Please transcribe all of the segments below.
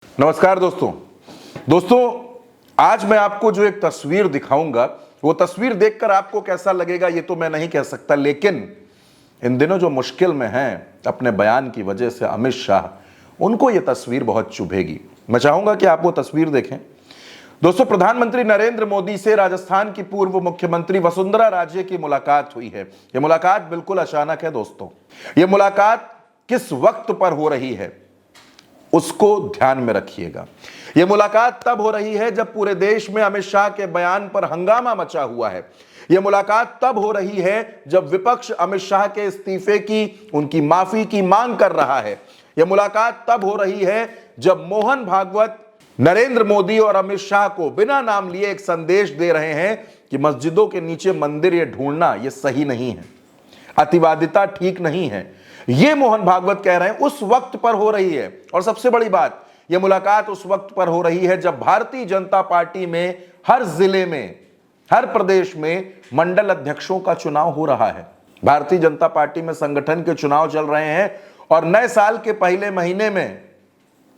नमस्कार दोस्तों। आज मैं आपको जो एक तस्वीर दिखाऊंगा वो तस्वीर देखकर आपको कैसा लगेगा ये तो मैं नहीं कह सकता, लेकिन इन दिनों जो मुश्किल में हैं अपने बयान की वजह से अमित शाह, उनको ये तस्वीर बहुत चुभेगी। मैं चाहूंगा कि आप वो तस्वीर देखें। दोस्तों, प्रधानमंत्री नरेंद्र मोदी से राजस्थान की पूर्व मुख्यमंत्री वसुंधरा राजे की मुलाकात हुई है। यह मुलाकात बिल्कुल अचानक है दोस्तों। यह मुलाकात किस वक्त पर हो रही है उसको ध्यान में रखिएगा। यह मुलाकात तब हो रही है जब पूरे देश में अमित शाह के बयान पर हंगामा मचा हुआ है। यह मुलाकात तब हो रही है जब विपक्ष अमित शाह के इस्तीफे की, उनकी माफी की मांग कर रहा है। यह मुलाकात तब हो रही है जब मोहन भागवत नरेंद्र मोदी और अमित शाह को बिना नाम लिए एक संदेश दे रहे हैं कि मस्जिदों के नीचे मंदिर ये ढूंढना ये सही नहीं है, अतिवादिता ठीक नहीं है। यह मोहन भागवत कह रहे हैं, उस वक्त पर हो रही है। और सबसे बड़ी बात, यह मुलाकात उस वक्त पर हो रही है जब भारतीय जनता पार्टी में हर जिले में, हर प्रदेश में मंडल अध्यक्षों का चुनाव हो रहा है। भारतीय जनता पार्टी में संगठन के चुनाव चल रहे हैं और नए साल के पहले महीने में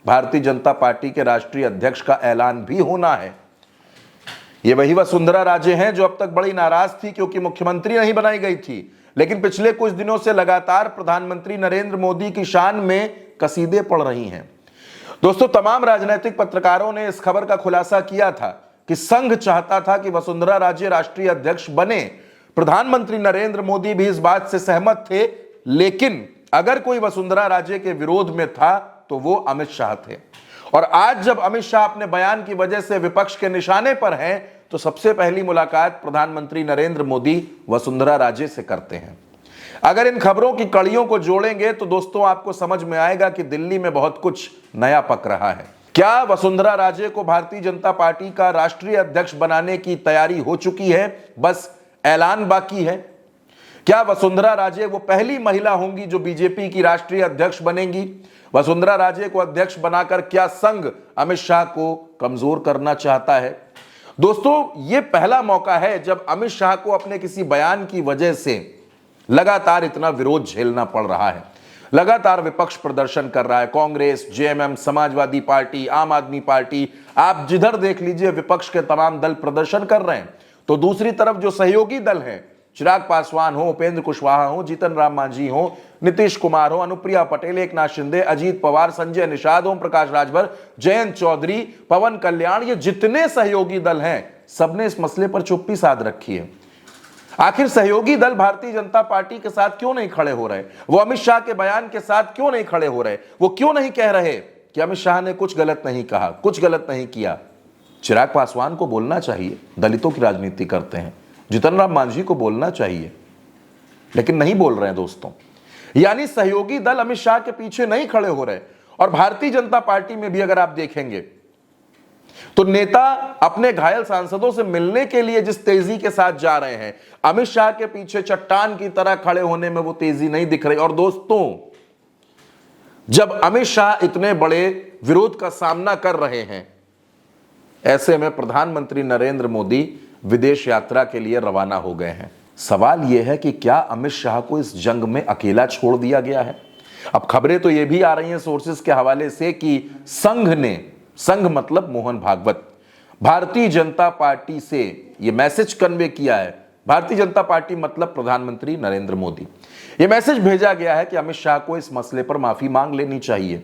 भारतीय जनता पार्टी के राष्ट्रीय अध्यक्ष का ऐलान भी होना है। ये वही वसुंधरा राजे हैं जो अब तक बड़ी नाराज थी क्योंकि मुख्यमंत्री नहीं बनाई गई थी, लेकिन पिछले कुछ दिनों से लगातार प्रधानमंत्री नरेंद्र मोदी की शान में कसीदे पड़ रही हैं। दोस्तों, तमाम राजनीतिक पत्रकारों ने इस खबर का खुलासा किया था कि संघ चाहता था कि वसुंधरा राजे राष्ट्रीय अध्यक्ष बने। प्रधानमंत्री नरेंद्र मोदी भी इस बात से सहमत थे, लेकिन अगर कोई वसुंधरा राजे के विरोध में था तो वो अमित शाह थे। और आज जब अमित शाह अपने बयान की वजह से विपक्ष के निशाने पर हैं, तो सबसे पहली मुलाकात प्रधानमंत्री नरेंद्र मोदी वसुंधरा राजे से करते हैं। अगर इन खबरों की कड़ियों को जोड़ेंगे तो दोस्तों आपको समझ में आएगा कि दिल्ली में बहुत कुछ नया पक रहा है। क्या वसुंधरा राजे को भारतीय जनता पार्टी का राष्ट्रीय अध्यक्ष बनाने की तैयारी हो चुकी है, बस ऐलान बाकी है? क्या वसुंधरा राजे वो पहली महिला होंगी जो बीजेपी की राष्ट्रीय अध्यक्ष बनेंगी? वसुंधरा राजे को अध्यक्ष बनाकर क्या संघ अमित शाह को कमजोर करना चाहता है? दोस्तों, यह पहला मौका है जब अमित शाह को अपने किसी बयान की वजह से लगातार इतना विरोध झेलना पड़ रहा है। लगातार विपक्ष प्रदर्शन कर रहा है। कांग्रेस, जेएमएम, समाजवादी पार्टी, आम आदमी पार्टी, आप जिधर देख लीजिए विपक्ष के तमाम दल प्रदर्शन कर रहे हैं। तो दूसरी तरफ जो सहयोगी दल हैं, चिराग पासवान हो, उपेंद्र कुशवाहा हो, जीतन राम मांझी हो, नीतीश कुमार हो, अनुप्रिया पटेल, एकनाथ शिंदे, अजीत पवार, संजय निषाद, ओम प्रकाश राजभर, जयंत चौधरी, पवन कल्याण, ये जितने सहयोगी दल हैं सबने इस मसले पर चुप्पी साध रखी है। आखिर सहयोगी दल भारतीय जनता पार्टी के साथ क्यों नहीं खड़े हो रहे? वो अमित शाह के बयान के साथ क्यों नहीं खड़े हो रहे? वो क्यों नहीं कह रहे कि अमित शाह ने कुछ गलत नहीं कहा, कुछ गलत नहीं किया? चिराग पासवान को बोलना चाहिए, दलितों की राजनीति करते हैं। जीतन राम मांझी को बोलना चाहिए, लेकिन नहीं बोल रहे हैं दोस्तों। यानी सहयोगी दल अमित शाह के पीछे नहीं खड़े हो रहे। और भारतीय जनता पार्टी में भी अगर आप देखेंगे तो नेता अपने घायल सांसदों से मिलने के लिए जिस तेजी के साथ जा रहे हैं, अमित शाह के पीछे चट्टान की तरह खड़े होने में वो तेजी नहीं दिख रही। और दोस्तों, जब अमित शाह इतने बड़े विरोध का सामना कर रहे हैं, ऐसे में प्रधानमंत्री नरेंद्र मोदी विदेश यात्रा के लिए रवाना हो गए हैं। सवाल यह है कि क्या अमित शाह को इस जंग में अकेला छोड़ दिया गया है? अब खबरें तो यह भी आ रही हैं सोर्सेस के हवाले से कि संघ मतलब मोहन भागवत, भारतीय जनता पार्टी से यह मैसेज कन्वे किया है। भारतीय जनता पार्टी मतलब प्रधानमंत्री नरेंद्र मोदी। यह मैसेज भेजा गया है कि अमित शाह को इस मसले पर माफी मांग लेनी चाहिए,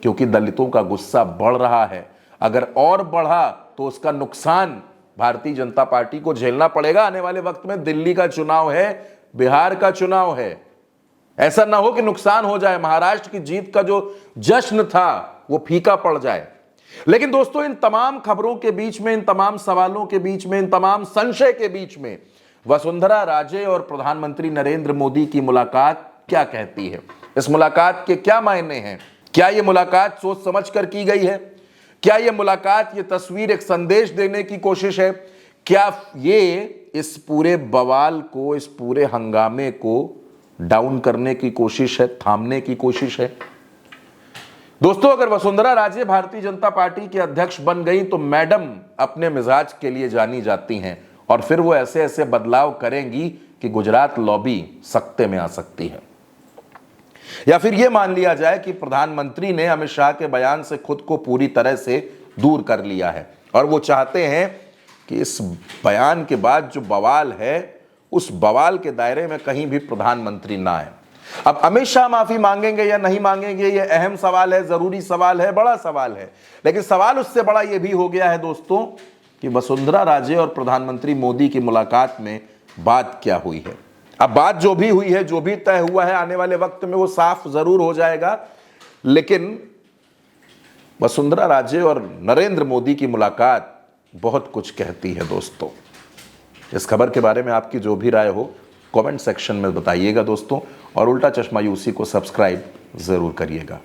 क्योंकि दलितों का गुस्सा बढ़ रहा है। अगर और बढ़ा तो उसका नुकसान भारतीय जनता पार्टी को झेलना पड़ेगा। आने वाले वक्त में दिल्ली का चुनाव है, बिहार का चुनाव है। ऐसा ना हो कि नुकसान हो जाए, महाराष्ट्र की जीत का जो जश्न था वो फीका पड़ जाए। लेकिन दोस्तों, इन तमाम खबरों के बीच में, इन तमाम सवालों के बीच में, इन तमाम संशय के बीच में वसुंधरा राजे और प्रधानमंत्री नरेंद्र मोदी की मुलाकात क्या कहती है? इस मुलाकात के क्या मायने हैं? क्या यह मुलाकात सोच समझ कर की गई है? क्या यह मुलाकात, यह तस्वीर एक संदेश देने की कोशिश है? क्या ये इस पूरे बवाल को, इस पूरे हंगामे को डाउन करने की कोशिश है, थामने की कोशिश है? दोस्तों, अगर वसुंधरा राजे भारतीय जनता पार्टी के अध्यक्ष बन गई तो मैडम अपने मिजाज के लिए जानी जाती हैं और फिर वो ऐसे ऐसे बदलाव करेंगी कि गुजरात लॉबी सख्ते में आ सकती है। या फिर यह मान लिया जाए कि प्रधानमंत्री ने अमित शाह के बयान से खुद को पूरी तरह से दूर कर लिया है और वो चाहते हैं कि इस बयान के बाद जो बवाल है उस बवाल के दायरे में कहीं भी प्रधानमंत्री ना आए। अब अमित शाह माफी मांगेंगे या नहीं मांगेंगे, ये अहम सवाल है, जरूरी सवाल है, बड़ा सवाल है। लेकिन सवाल उससे बड़ा यह भी हो गया है दोस्तों कि वसुंधरा राजे और प्रधानमंत्री मोदी की मुलाकात में बात क्या हुई है। अब बात जो भी हुई है, जो भी तय हुआ है, आने वाले वक्त में वो साफ जरूर हो जाएगा। लेकिन वसुंधरा राजे और नरेंद्र मोदी की मुलाकात बहुत कुछ कहती है दोस्तों। इस खबर के बारे में आपकी जो भी राय हो कमेंट सेक्शन में बताइएगा दोस्तों, और उल्टा चश्मा यूसी को सब्सक्राइब जरूर करिएगा।